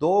2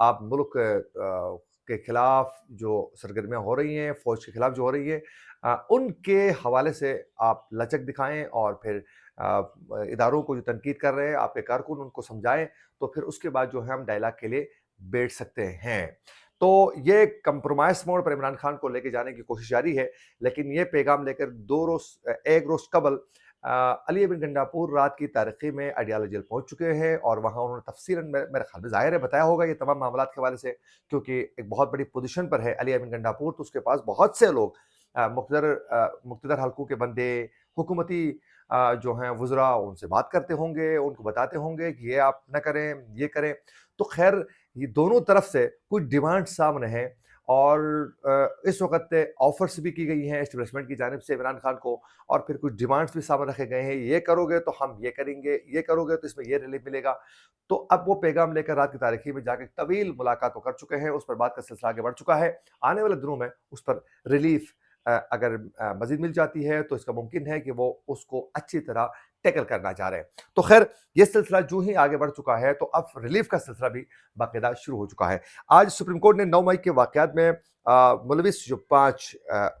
آپ ملک کے خلاف جو سرگرمیاں ہو رہی ہیں، فوج کے خلاف جو ہو رہی ہیں، ان کے حوالے سے آپ لچک دکھائیں اور پھر اداروں کو جو تنقید کر رہے ہیں آپ کے کارکن ان کو سمجھائیں، تو پھر اس کے بعد جو ہے ہم ڈائلاگ کے لیے بیٹھ سکتے ہیں۔ تو یہ کمپرومائز موڈ پر عمران خان کو لے کے جانے کی کوشش جاری ہے، لیکن یہ پیغام لے کر ایک روز قبل علی بن گنڈاپور رات کی تاریخی میں اڈیالہ جیل پہنچ چکے ہیں، اور وہاں انہوں نے تفصیلاً میرے خیال میں ظاہر ہے بتایا ہوگا یہ تمام معاملات کے حوالے سے، کیونکہ ایک بہت بڑی پوزیشن پر ہے علی بن گنڈاپور، تو اس کے پاس بہت سے لوگ مقتدر حلقوں کے بندے، حکومتی جو ہیں وزراء، ان سے بات کرتے ہوں گے، ان کو بتاتے ہوں گے کہ یہ آپ نہ کریں، یہ کریں۔ تو خیر یہ دونوں طرف سے کچھ ڈیمانڈ سامنے ہیں، اور اس وقت آفرز بھی کی گئی ہیں اسٹیبلشمنٹ کی جانب سے عمران خان کو، اور پھر کچھ ڈیمانڈز بھی سامنے رکھے گئے ہیں، یہ کرو گے تو ہم یہ کریں گے، یہ کرو گے تو اس میں یہ ریلیف ملے گا۔ تو اب وہ پیغام لے کر رات کی تاریخی میں جا کے طویل ملاقات کر چکے ہیں، اس پر بات کا سلسلہ آگے بڑھ چکا ہے۔ آنے والے دنوں میں اس پر ریلیف اگر مزید مل جاتی ہے تو اس کا ممکن ہے کہ وہ اس کو اچھی طرح ٹیکل کرنا چاہ رہے ہیں۔ تو خیر یہ سلسلہ جو ہی آگے بڑھ چکا ہے تو اب ریلیف کا سلسلہ بھی باقاعدہ شروع ہو چکا ہے۔ آج سپریم کورٹ نے 9 مئی کے واقعات میں ملوث جو 5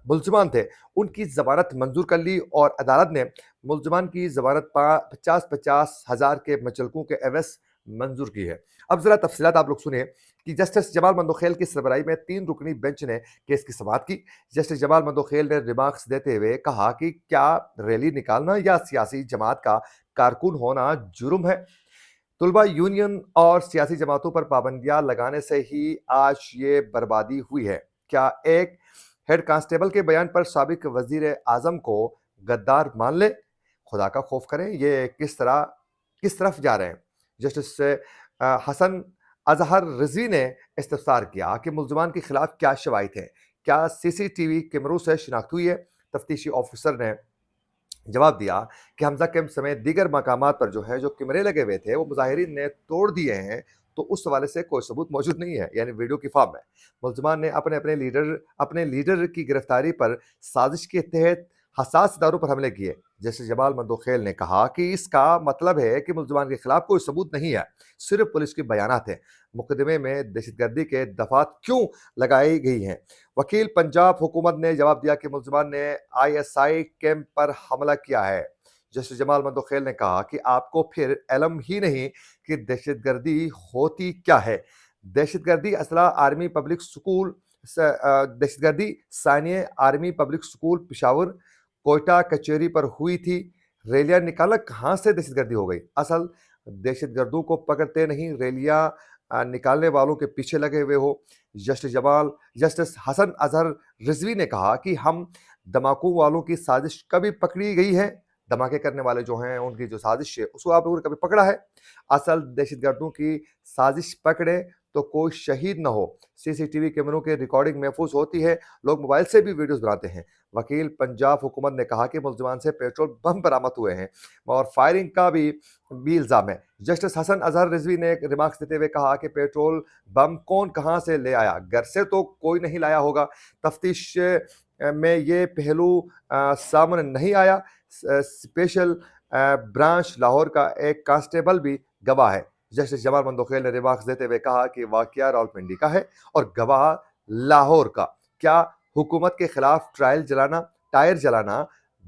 ملزمان تھے ان کی ضمانت منظور کر لی، اور عدالت نے ملزمان کی ضمانت 50 ہزار کے مچلکوں کے عوض منظور کی ہے۔ اب ذرا تفصیلات آپ لوگ سنیں کہ جسٹس جمال مندوخیل کی سربراہی میں 3 رکنی بینچ نے کیس کی سماعت کی۔ جسٹس جمال مندوخیل نے ریمارکس دیتے ہوئے کہا کہ کیا ریلی نکالنا یا سیاسی جماعت کا کارکن ہونا جرم ہے؟ طلبہ یونین اور سیاسی جماعتوں پر پابندیاں لگانے سے ہی آج یہ بربادی ہوئی ہے۔ کیا ایک ہیڈ کانسٹیبل کے بیان پر سابق وزیر اعظم کو غدار مان لے؟ خدا کا خوف کریں، یہ کس طرف جا رہے ہیں؟ جسٹس حسن اظہر رضوی نے استفسار کیا کہ ملزمان کے خلاف کیا شواہد ہیں، کیا سی سی ٹی وی کیمروں سے شناخت ہوئی ہے؟ تفتیشی آفیسر نے جواب دیا کہ حمزہ کیمپ سمیت دیگر مقامات پر جو کیمرے لگے ہوئے تھے وہ مظاہرین نے توڑ دیے ہیں، تو اس حوالے سے کوئی ثبوت موجود نہیں ہے، یعنی ویڈیو کی فارم میں۔ ملزمان نے اپنے لیڈر کی گرفتاری پر سازش کے تحت حساس اداروں پر حملے کیے۔ جیسے جمال مندوخیل نے کہا کہ اس کا مطلب ہے کہ ملزمان کے خلاف کوئی ثبوت نہیں ہے، صرف پولیس کے بیانات ہیں۔ مقدمے میں دہشت گردی کے دفعات کیوں لگائی گئی ہیں؟ وکیل پنجاب حکومت نے جواب دیا کہ ملزمان نے ISI کیمپ پر حملہ کیا ہے۔ جسٹس جمال مندوخیل نے کہا کہ آپ کو پھر علم ہی نہیں کہ دہشت گردی ہوتی کیا ہے۔ دہشت گردی اسلحہ آرمی پبلک سکول دہشت گردی ثانیہ army public school Peshawar Quetta کچہری پر ہوئی تھی۔ ریلیاں نکالا کہاں سے دہشت گردی ہو گئی؟ اصل دہشت گردوں کو پکڑتے نہیں، ریلیاں نکالنے والوں کے پیچھے لگے ہوئے ہو۔ جسٹس حسن اظہر رضوی نے کہا کہ ہم دھماکوں والوں کی سازش کبھی پکڑی گئی ہے؟ دھماکے کرنے والے جو ہیں ان کی جو سازش ہے اس کو آپ لوگوں نے کبھی پکڑا ہے؟ اصل دہشت گردوں کی سازش پکڑے تو کوئی شہید نہ ہو۔ سی سی ٹی وی کیمروں کی ریکارڈنگ محفوظ ہوتی ہے، لوگ موبائل سے بھی ویڈیوز بناتے ہیں۔ وکیل پنجاب حکومت نے کہا کہ ملزمان سے پیٹرول بم برآمد ہوئے ہیں اور فائرنگ کا بھی الزام ہے۔ جسٹس حسن اظہر رضوی نے ریمارکس دیتے ہوئے کہا کہ پیٹرول بم کون کہاں سے لے آیا؟ گھر سے تو کوئی نہیں لایا ہوگا۔ تفتیش میں یہ پہلو سامنے نہیں آیا۔ اسپیشل برانچ لاہور کا ایک کانسٹیبل بھی گواہ ہے۔ جسٹس جمال مندوخیل نے ریمارکس دیتے ہوئے کہا کہ واقعہ راولپنڈی کا ہے اور گواہ لاہور کا۔ کیا حکومت کے خلاف ٹائر جلانا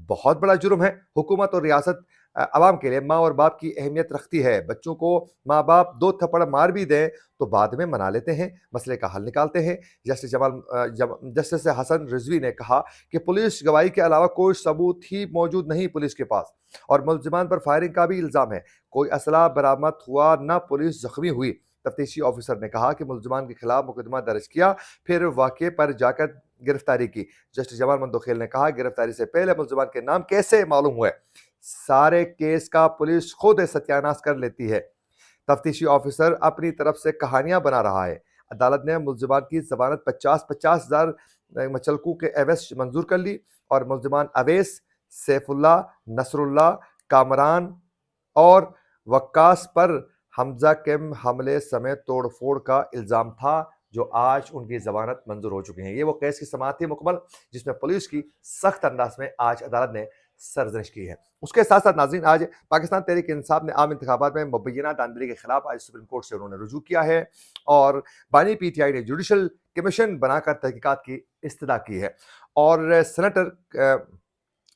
بہت بڑا جرم ہے؟ حکومت اور ریاست عوام کے لیے ماں اور باپ کی اہمیت رکھتی ہے۔ بچوں کو ماں باپ 2 تھپڑ مار بھی دیں تو بعد میں منا لیتے ہیں، مسئلے کا حل نکالتے ہیں۔ جسٹس حسن رضوی نے کہا کہ پولیس گواہی کے علاوہ کوئی ثبوت ہی موجود نہیں پولیس کے پاس، اور ملزمان پر فائرنگ کا بھی الزام ہے۔ کوئی اسلحہ برآمد ہوا نہ پولیس زخمی ہوئی۔ تفتیشی آفیسر نے کہا کہ ملزمان کے خلاف مقدمہ درج کیا، پھر واقعے پر جا کر گرفتاری کی۔ جسٹس جمال مندوخیل نے کہا گرفتاری سے پہلے ملزمان کے نام کیسے معلوم ہوئے؟ سارے کیس کا پولیس خود ستیاناز کر لیتی ہے۔ تفتیشی آفیسر اپنی طرف سے کہانیاں بنا رہا ہے۔ عدالت نے ملزمان کی ضمانت 50 ہزار مچلکوں کے عوض منظور کر لی، اور ملزمان اویس، سیف اللہ، نصر اللہ، کامران اور وقاص پر حمزہ کیمپ حملے سمیت توڑ پھوڑ کا الزام تھا، جو آج ان کی ضمانت منظور ہو چکی ہیں۔ یہ وہ کیس کی سماعت تھی مکمل جس میں پولیس کی سخت انداز میں آج عدالت نے سرزنش کی ہے۔ اس کے ساتھ ساتھ ناظرین آج پاکستان تحریک انصاف نے عام انتخابات میں مبینہ دھاندلی کے خلاف آج سپریم کورٹ سے انہوں نے رجوع کیا ہے اور بانی پی ٹی آئی نے جوڈیشل کمیشن بنا کر تحقیقات کی استدعا کی ہے اور سینیٹر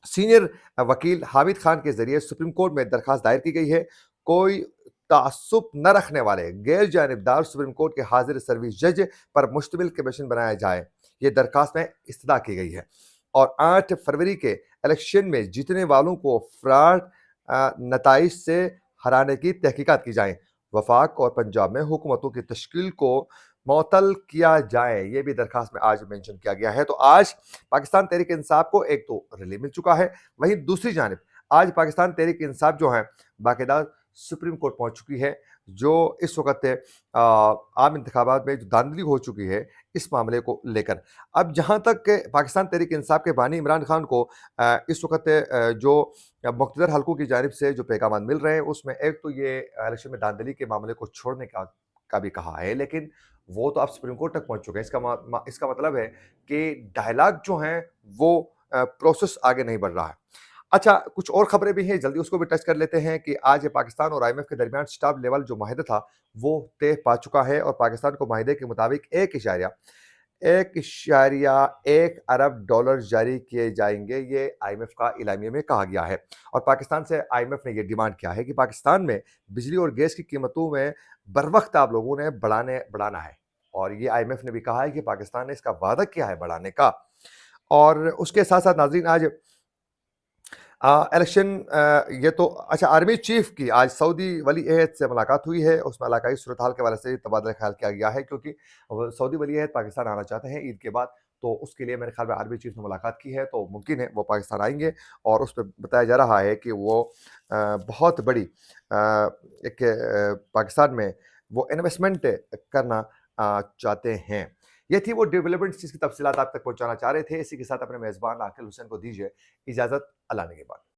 سینئر وکیل حامد خان کے ذریعے سپریم کورٹ میں درخواست دائر کی گئی ہے کوئی تعصب نہ رکھنے والے غیر جانبدار سپریم کورٹ کے حاضر سروس جج پر مشتمل کمیشن بنایا جائے، یہ درخواست میں استدعا کی گئی ہے اور 8 فروری کے الیکشن میں جیتنے والوں کو فراڈ نتائج سے ہرانے کی تحقیقات کی جائیں، وفاق اور پنجاب میں حکومتوں کی تشکیل کو معطل کیا جائے، یہ بھی درخواست میں آج مینشن کیا گیا ہے۔ تو آج پاکستان تحریک انصاف کو ایک تو ریلیف مل چکا ہے، وہیں دوسری جانب آج پاکستان تحریک انصاف جو ہے باقاعدہ سپریم کورٹ پہنچ چکی ہے، جو اس وقت عام انتخابات میں جو دھاندلی ہو چکی ہے اس معاملے کو لے کر۔ اب جہاں تک کہ پاکستان تحریک انصاف کے بانی عمران خان کو اس وقت جو مقتدر حلقوں کی جانب سے جو پیغامات مل رہے ہیں اس میں ایک تو یہ الیکشن میں دھاندلی کے معاملے کو چھوڑنے کا بھی کہا ہے، لیکن وہ تو اب سپریم کورٹ تک پہنچ چکے ہیں۔ اس کا مطلب ہے کہ ڈائلاگ جو ہیں وہ پروسیس آگے نہیں بڑھ رہا ہے۔ اچھا، کچھ اور خبریں بھی ہیں، جلدی اس کو بھی ٹچ کر لیتے ہیں کہ آج پاکستان اور IMF کے درمیان سٹاف لیول جو معاہدہ تھا وہ طے پا چکا ہے اور پاکستان کو معاہدے کے مطابق 1.1 ارب ڈالر جاری کیے جائیں گے، یہ IMF کا اعلامیہ میں کہا گیا ہے اور پاکستان سے IMF نے یہ ڈیمانڈ کیا ہے کہ پاکستان میں بجلی اور گیس کی قیمتوں میں بروقت آپ لوگوں نے بڑھانا ہے اور یہ IMF نے بھی کہا ہے کہ پاکستان نے اس کا وعدہ کیا ہے بڑھانے کا۔ اور اس کے ساتھ ساتھ ناظرین آج الیکشن یہ تو اچھا، آرمی چیف کی آج سعودی ولی عہد سے ملاقات ہوئی ہے، اس میں علاقائی صورتحال کے حوالے سے تبادلہ خیال کیا گیا ہے کیونکہ سعودی ولی عہد پاکستان آنا چاہتے ہیں عید کے بعد، تو اس کے لیے میرے خیال میں آرمی چیف نے ملاقات کی ہے تو ممکن ہے وہ پاکستان آئیں گے اور اس پہ بتایا جا رہا ہے کہ وہ بہت بڑی ایک پاکستان میں وہ انویسٹمنٹ کرنا چاہتے ہیں۔ یہ تھی وہ ڈیولپمنٹس جس کی تفصیلات آپ تک پہنچانا چاہ رہے تھے۔ اسی کے ساتھ اپنے میزبان عاقل حسین کو دیجیے اجازت، اللہ نے کے بعد۔